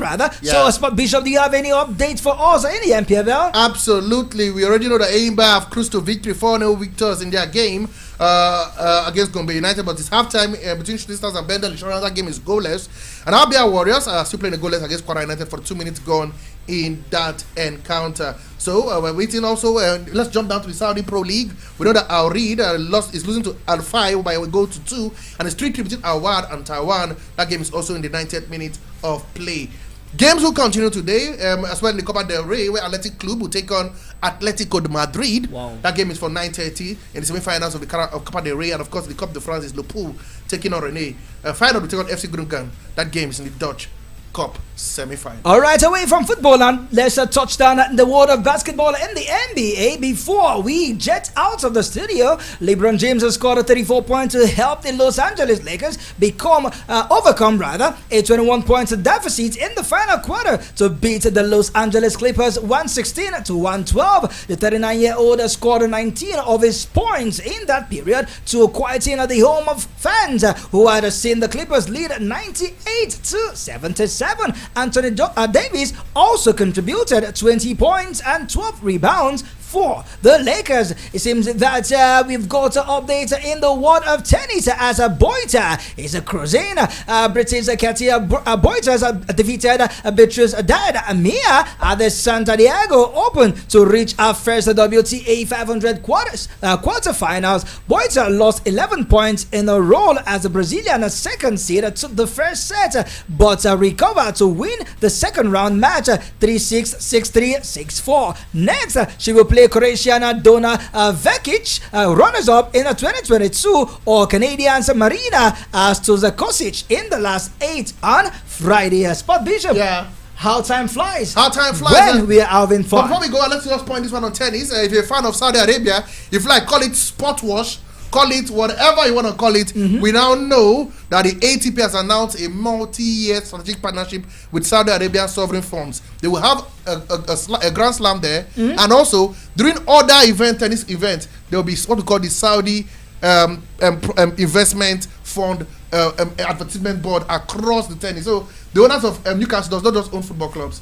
rather. So Sport Bishop, do you have any updates for us in the MPFL? Absolutely. We already know that Aimba have cruised to victory, 4-0 victors in their game against Gombe United, but it's halftime between Shooting Stars and Bendel Insurance. That game is goalless, and Abia Warriors are still playing a goalless against Kwara United for 2 minutes gone in that encounter. So we're waiting also. Let's jump down to the Saudi Pro League. We know that Al Reed is losing to El-Rufai by a goal to 2, and it's 3-3 between Al Wad and Taiwan. That game is also in the 90th minute of play. Games will continue today as well in the Copa del Rey, where Athletic Club will take on Atletico de Madrid. Wow. That game is for 9:30 in the semi-finals of the Copa del Rey, and of course the Coupe de France is Le Pou taking on Rennes. Final will take on FC Groningen. That game is in the Dutch Cup semi-final. All right, away from football, and let's touch down in the world of basketball in the NBA. Before we jet out of the studio, LeBron James has scored a 34 points to help the Los Angeles Lakers overcome a 21-point deficit in the final quarter to beat the Los Angeles Clippers 116-112. The 39-year-old scored 19 of his points in that period to quieten the home of fans who had seen the Clippers lead 98-77. Anthony Davis also contributed 20 points and 12 rebounds for the Lakers. It seems that we've got an update in the world of tennis as a Boita is cruising. British Katia Boita has defeated Beatrice Mia at the Santiago Open to reach her first WTA 500 quarterfinals. Boita lost 11 points in a row as the Brazilian second seed took the first set, but recovered to win the second round match 3-6, 6-3, 6-4. Next, she will play Croatian Dona Vekic, runners-up in 2022, or Canadians Marina Stuzakosic in the last 8 on Friday. Sport Bishop. Yeah. How time flies. How time flies. When we are having fun. But before we go, let's just point this one on tennis. If you're a fan of Saudi Arabia, if you like, call it sport wash, call it whatever you want to call it. We now know that the ATP has announced a multi-year strategic partnership with Saudi Arabian sovereign funds. They will have a Grand Slam there, and also during other tennis events, there will be what we call the Saudi investment fund advertisement board across the tennis. So the owners of Newcastle does not just own football clubs.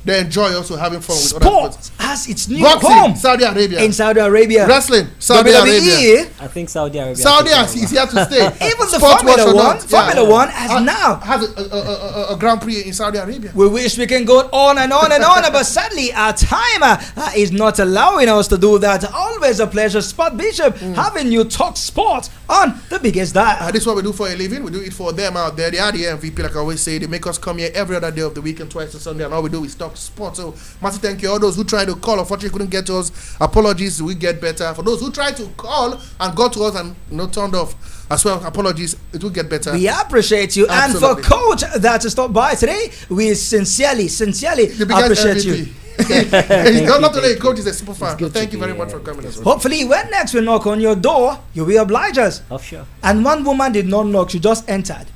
They enjoy also having fun with other sports. As its new Boxing, home Saudi Arabia. In Saudi Arabia. Wrestling, Saudi Arabia. I think Saudi Arabia. Saudi is here to stay. Even the Sport Formula One, Formula One has now has a Grand Prix in Saudi Arabia. We wish we can go on and on and on, but sadly our time is not allowing us to do that. Always a pleasure, Sport Bishop, having you talk sport on the biggest dial. This is what we do for a living. We do it for them out there. They are the MVP, like I always say. They make us come here every other day of the week and twice a Sunday, and all we do is talk sport. So massive thank you. All those who tried to call, unfortunately couldn't get to us. Apologies, we get better. For those who tried to call and got to us and turned off as well, apologies, it will get better. We appreciate you. Absolutely. And for Coach that stopped by today, we sincerely appreciate you. He's not only a coach, he's a super fan. Thank you very much for coming as well. Hopefully when next we knock on your door, you will oblige us. Oh, sure. And one woman did not knock, she just entered.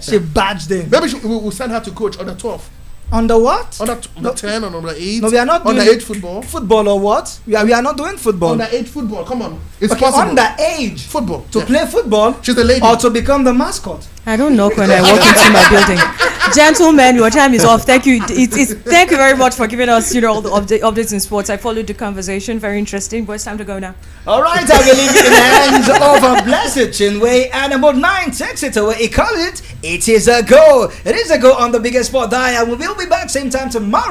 She badged in. Maybe we'll send her to coach on the 12th. Under what? Under 10 or under 8. No, we are not doing under 8 football. Football or what? We are not doing football. Under 8 football. Come on. It's okay, possible. Under age football. To play football. She's a lady. Or to become the mascot. I don't knock when I walk into my building. Gentlemen, your time is off. Thank you. Thank you very much for giving us, all the updates in sports. I followed the conversation. Very interesting. But it's time to go now. All right, I will leave it in the hands of a blessed Chinwe, and about 9 takes it away. He calls it. It is a go. It is a go on the biggest sport dial. We will be back same time tomorrow.